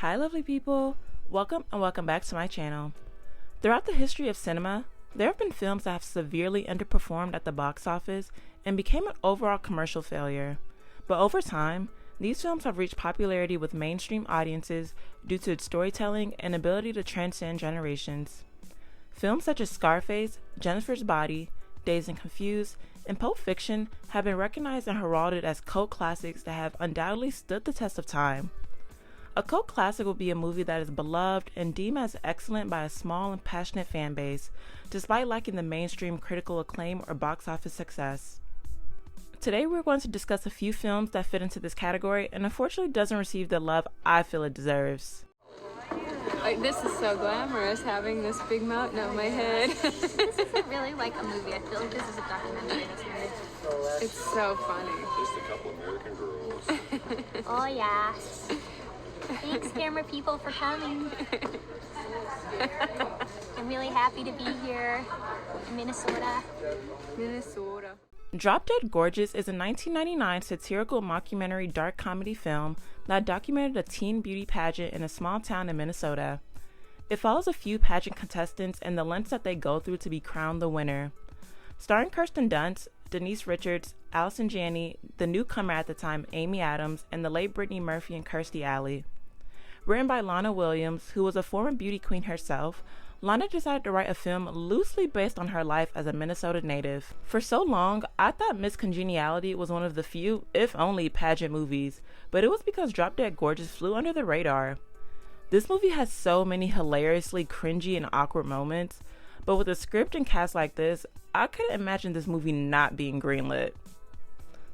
Hi lovely people, welcome and welcome back to my channel. Throughout the history of cinema, there have been films that have severely underperformed at the box office and became an overall commercial failure. But over time, these films have reached popularity with mainstream audiences due to its storytelling and ability to transcend generations. Films such as Scarface, Jennifer's Body, Dazed and Confused, and Pulp Fiction have been recognized and heralded as cult classics that have undoubtedly stood the test of time. A cult classic will be a movie that is beloved and deemed as excellent by a small and passionate fan base, despite lacking the mainstream critical acclaim or box office success. Today we're going to discuss a few films that fit into this category and unfortunately doesn't receive the love I feel it deserves. Like, this is so glamorous, having this big mountain on my head. This isn't really like a movie. I feel like this is a documentary. It's so funny. Just a couple American girls. Oh yeah. Thanks, camera people, for coming. I'm really happy to be here in Minnesota. Drop Dead Gorgeous is a 1999 satirical mockumentary dark comedy film that documented a teen beauty pageant in a small town in Minnesota. It follows a few pageant contestants and the lengths that they go through to be crowned the winner. Starring Kirsten Dunst, Denise Richard, Allison Janney, the newcomer at the time Amy Adams, and the late Brittany Murphy and Kirstie Alley. Written by Lana Williams, who was a former beauty queen herself, Lana decided to write a film loosely based on her life as a Minnesota native. For so long, I thought Miss Congeniality was one of the few, if only, pageant movies, but it was because Drop Dead Gorgeous flew under the radar. This movie has so many hilariously cringy and awkward moments, but with a script and cast like this, I couldn't imagine this movie not being greenlit.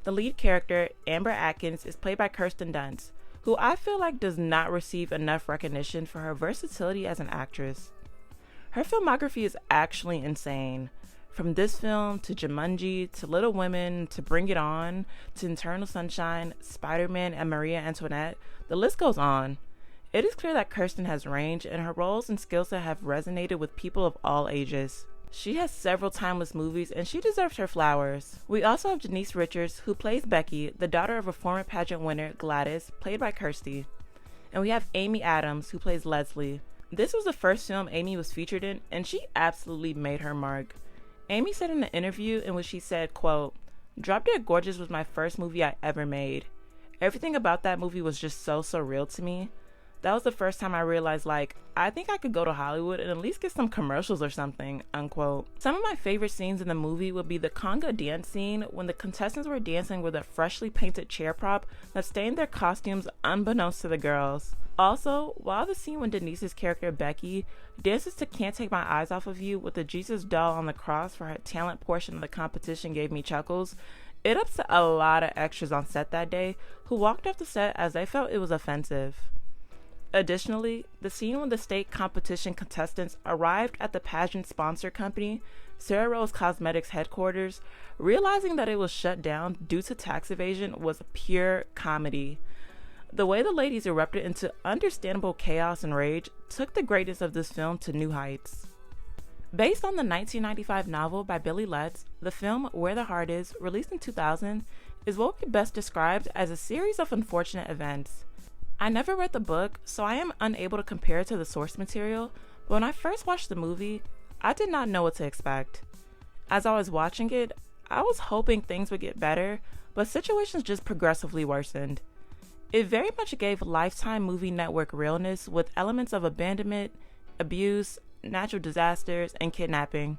The lead character, Amber Atkins, is played by Kirsten Dunst, who I feel like does not receive enough recognition for her versatility as an actress. Her filmography is actually insane. From this film, to Jumanji, to Little Women, to Bring It On, to Eternal Sunshine, Spider-Man, and Maria Antoinette, the list goes on. It is clear that Kirsten has range, and her roles and skill set have resonated with people of all ages. She has several timeless movies, and she deserves her flowers. We also have Denise Richard, who plays Becky, the daughter of a former pageant winner, Gladys, played by Kirstie. And we have Amy Adams, who plays Leslie. This was the first film Amy was featured in, and she absolutely made her mark. Amy said in an interview in which she said, quote, "Drop Dead Gorgeous was my first movie I ever made. Everything about that movie was just so surreal to me. That was the first time I realized, I think I could go to Hollywood and at least get some commercials or something," unquote. Some of my favorite scenes in the movie would be the conga dance scene when the contestants were dancing with a freshly painted chair prop that stained their costumes unbeknownst to the girls. Also, while the scene when Denise's character Becky dances to Can't Take My Eyes Off of You with the Jesus doll on the cross for her talent portion of the competition gave me chuckles, it upset a lot of extras on set that day who walked off the set as they felt it was offensive. Additionally, the scene when the state competition contestants arrived at the pageant sponsor company, Sarah Rose Cosmetics headquarters, realizing that it was shut down due to tax evasion was pure comedy. The way the ladies erupted into understandable chaos and rage took the greatness of this film to new heights. Based on the 1995 novel by Billy Letts, the film Where the Heart Is, released in 2000, is what could best described as a series of unfortunate events. I never read the book, so I am unable to compare it to the source material, but when I first watched the movie, I did not know what to expect. As I was watching it, I was hoping things would get better, but situations just progressively worsened. It very much gave Lifetime Movie Network realness with elements of abandonment, abuse, natural disasters, and kidnapping.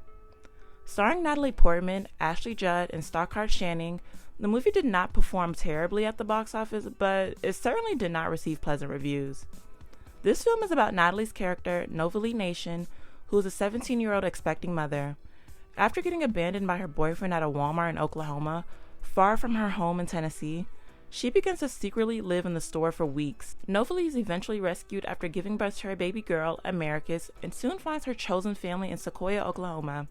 Starring Natalie Portman, Ashley Judd, and Stockard Channing, the movie did not perform terribly at the box office, but it certainly did not receive pleasant reviews. This film is about Natalie's character, Novalee Nation, who is a 17-year-old expecting mother. After getting abandoned by her boyfriend at a Walmart in Oklahoma, far from her home in Tennessee, she begins to secretly live in the store for weeks. Novalee is eventually rescued after giving birth to her baby girl, Americus, and soon finds her chosen family in Sequoia, Oklahoma.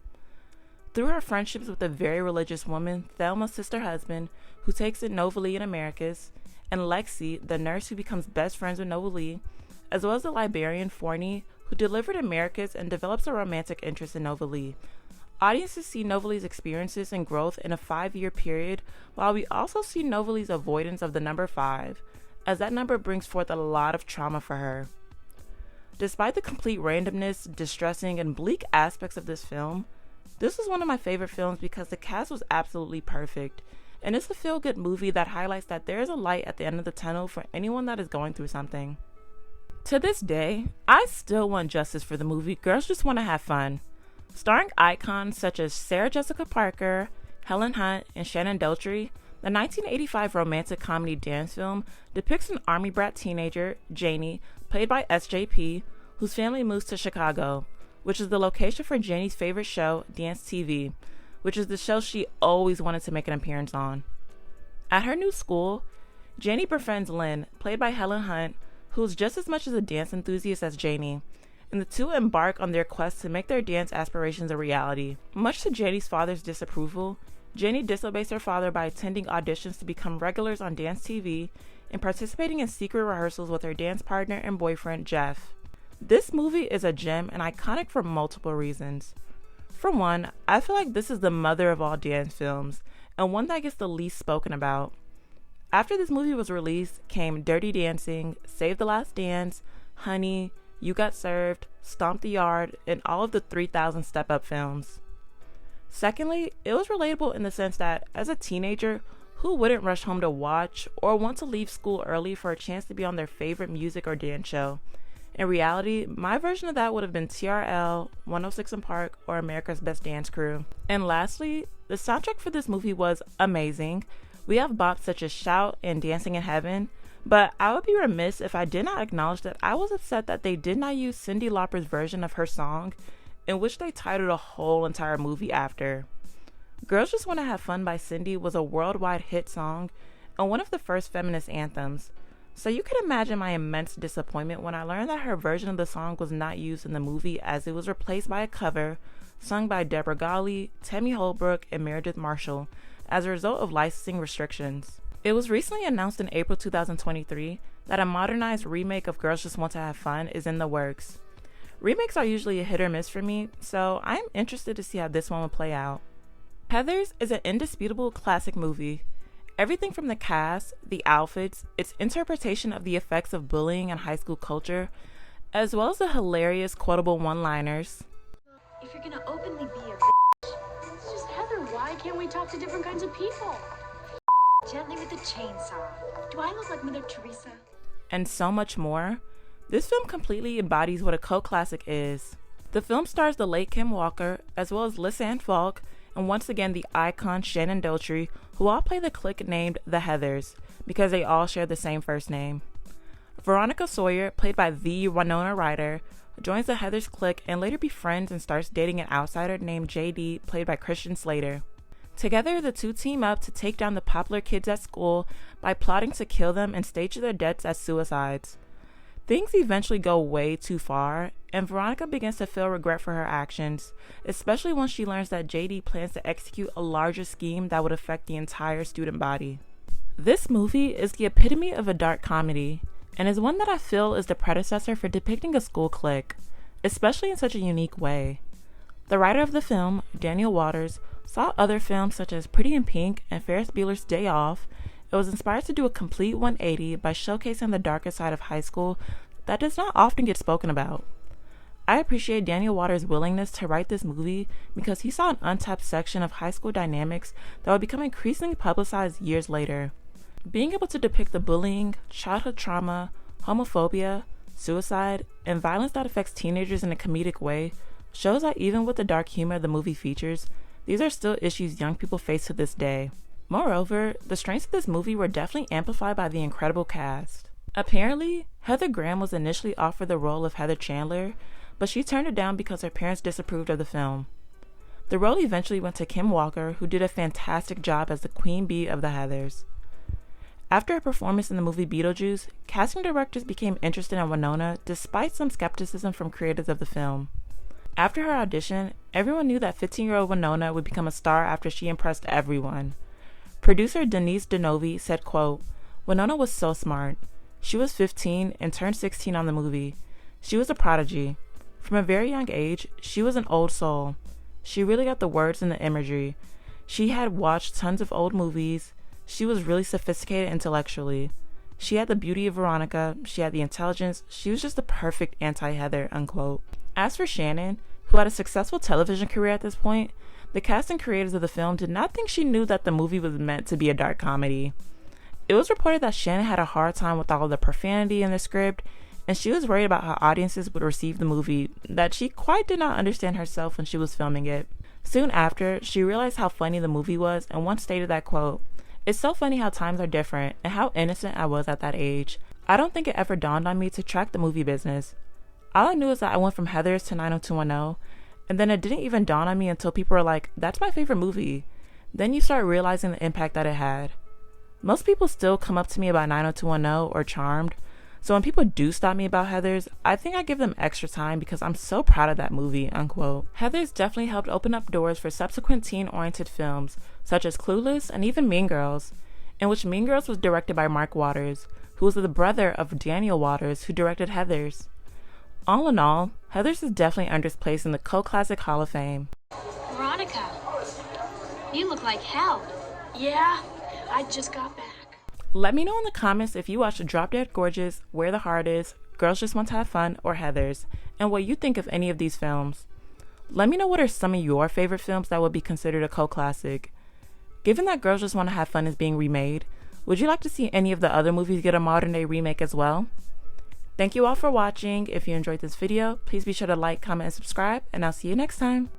Through her friendships with a very religious woman, Thelma's sister husband, who takes in Novalee and Americus, and Lexi, the nurse who becomes best friends with Novalee, as well as the librarian Forney, who delivered Americus and develops a romantic interest in Novalee. Audiences see Novalee's experiences and growth in a 5-year period, while we also see Novalee's avoidance of the number 5, as that number brings forth a lot of trauma for her. Despite the complete randomness, distressing, and bleak aspects of this film, this was one of my favorite films because the cast was absolutely perfect, and it's a feel-good movie that highlights that there is a light at the end of the tunnel for anyone that is going through something. To this day, I still want justice for the movie Girls Just Want to Have Fun. Starring icons such as Sarah Jessica Parker, Helen Hunt, and Shannen Doherty, the 1985 romantic comedy dance film depicts an army brat teenager, Janie, played by SJP, whose family moves to Chicago, which is the location for Janie's favorite show, Dance TV, which is the show she always wanted to make an appearance on. At her new school, Janie befriends Lynn, played by Helen Hunt, who's just as much as a dance enthusiast as Janie, and the two embark on their quest to make their dance aspirations a reality. Much to Janie's father's disapproval, Janie disobeys her father by attending auditions to become regulars on Dance TV and participating in secret rehearsals with her dance partner and boyfriend, Jeff. This movie is a gem and iconic for multiple reasons. For one, I feel like this is the mother of all dance films, and one that gets the least spoken about. After this movie was released came Dirty Dancing, Save the Last Dance, Honey, You Got Served, Stomp the Yard, and all of the 3,000 Step Up films. Secondly, it was relatable in the sense that, as a teenager, who wouldn't rush home to watch or want to leave school early for a chance to be on their favorite music or dance show? In reality, my version of that would have been TRL, 106 & Park, or America's Best Dance Crew. And lastly, the soundtrack for this movie was amazing. We have bops such as Shout and Dancing in Heaven, but I would be remiss if I did not acknowledge that I was upset that they did not use Cyndi Lauper's version of her song, in which they titled a whole entire movie after. Girls Just Want to Have Fun by Cyndi was a worldwide hit song and one of the first feminist anthems, so you can imagine my immense disappointment when I learned that her version of the song was not used in the movie, as it was replaced by a cover sung by Deborah Gali, Tammy Holbrook, and Meredith Marshall as a result of licensing restrictions. It was recently announced in April 2023 that a modernized remake of Girls Just Want to Have Fun is in the works. Remakes are usually a hit or miss for me, so I'm interested to see how this one will play out. Heathers is an indisputable classic movie. Everything from the cast, the outfits, its interpretation of the effects of bullying and high school culture, as well as the hilarious quotable one-liners. If you're gonna openly be a bitch, it's just Heather. Why can't we talk to different kinds of people? Gently with a chainsaw. Do I look like Mother Teresa? And so much more. This film completely embodies what a cult classic is. The film stars the late Kim Walker, as well as Lisanne Falk, and once again the icon Shannen Doherty, who all play the clique named the Heathers, because they all share the same first name. Veronica Sawyer, played by the Winona Ryder, joins the Heathers clique and later befriends and starts dating an outsider named JD, played by Christian Slater. Together, the two team up to take down the popular kids at school by plotting to kill them and stage their deaths as suicides. Things eventually go way too far, and Veronica begins to feel regret for her actions, especially once she learns that JD plans to execute a larger scheme that would affect the entire student body. This movie is the epitome of a dark comedy, and is one that I feel is the predecessor for depicting a school clique, especially in such a unique way. The writer of the film, Daniel Waters, saw other films such as Pretty in Pink and Ferris Bueller's Day Off. It was inspired to do a complete 180 by showcasing the darker side of high school that does not often get spoken about. I appreciate Daniel Waters' willingness to write this movie because he saw an untapped section of high school dynamics that would become increasingly publicized years later. Being able to depict the bullying, childhood trauma, homophobia, suicide, and violence that affects teenagers in a comedic way shows that even with the dark humor the movie features, these are still issues young people face to this day. Moreover, the strengths of this movie were definitely amplified by the incredible cast. Apparently, Heather Graham was initially offered the role of Heather Chandler, but she turned it down because her parents disapproved of the film. The role eventually went to Kim Walker, who did a fantastic job as the Queen Bee of the Heathers. After her performance in the movie Beetlejuice, casting directors became interested in Winona despite some skepticism from creators of the film. After her audition, everyone knew that 15-year-old Winona would become a star after she impressed everyone. Producer Denise Richard said, quote, "Winona was so smart. She was 15 and turned 16 on the movie. She was a prodigy. From a very young age, she was an old soul. She really got the words and the imagery. She had watched tons of old movies. She was really sophisticated intellectually. She had the beauty of Veronica, she had the intelligence, she was just the perfect anti-Heather, unquote. As for Shannen, who had a successful television career at this point, the cast and creators of the film did not think she knew that the movie was meant to be a dark comedy. It was reported that Shannen had a hard time with all of the profanity in the script, and she was worried about how audiences would receive the movie that she quite did not understand herself when she was filming it. Soon after, she realized how funny the movie was and once stated that, quote, "It's so funny how times are different and how innocent I was at that age. I don't think it ever dawned on me to track the movie business. All I knew is that I went from Heathers to 90210, and then it didn't even dawn on me until people were like, that's my favorite movie. Then you start realizing the impact that it had. Most people still come up to me about 90210 or Charmed, so when people do stop me about Heathers, I think I give them extra time because I'm so proud of that movie," unquote. Heathers definitely helped open up doors for subsequent teen-oriented films, such as Clueless and even Mean Girls, in which Mean Girls was directed by Mark Waters, who was the brother of Daniel Waters, who directed Heathers. All in all, Heathers has definitely earned its place in the Cult Classic Hall of Fame. Veronica, you look like hell. Yeah, I just got back. Let me know in the comments if you watched Drop Dead Gorgeous, Where the Heart Is, Girls Just Want to Have Fun, or Heathers, and what you think of any of these films. Let me know what are some of your favorite films that would be considered a cult classic. Given that Girls Just Want to Have Fun is being remade, would you like to see any of the other movies get a modern day remake as well? Thank you all for watching. If you enjoyed this video, please be sure to like, comment, and subscribe, and I'll see you next time.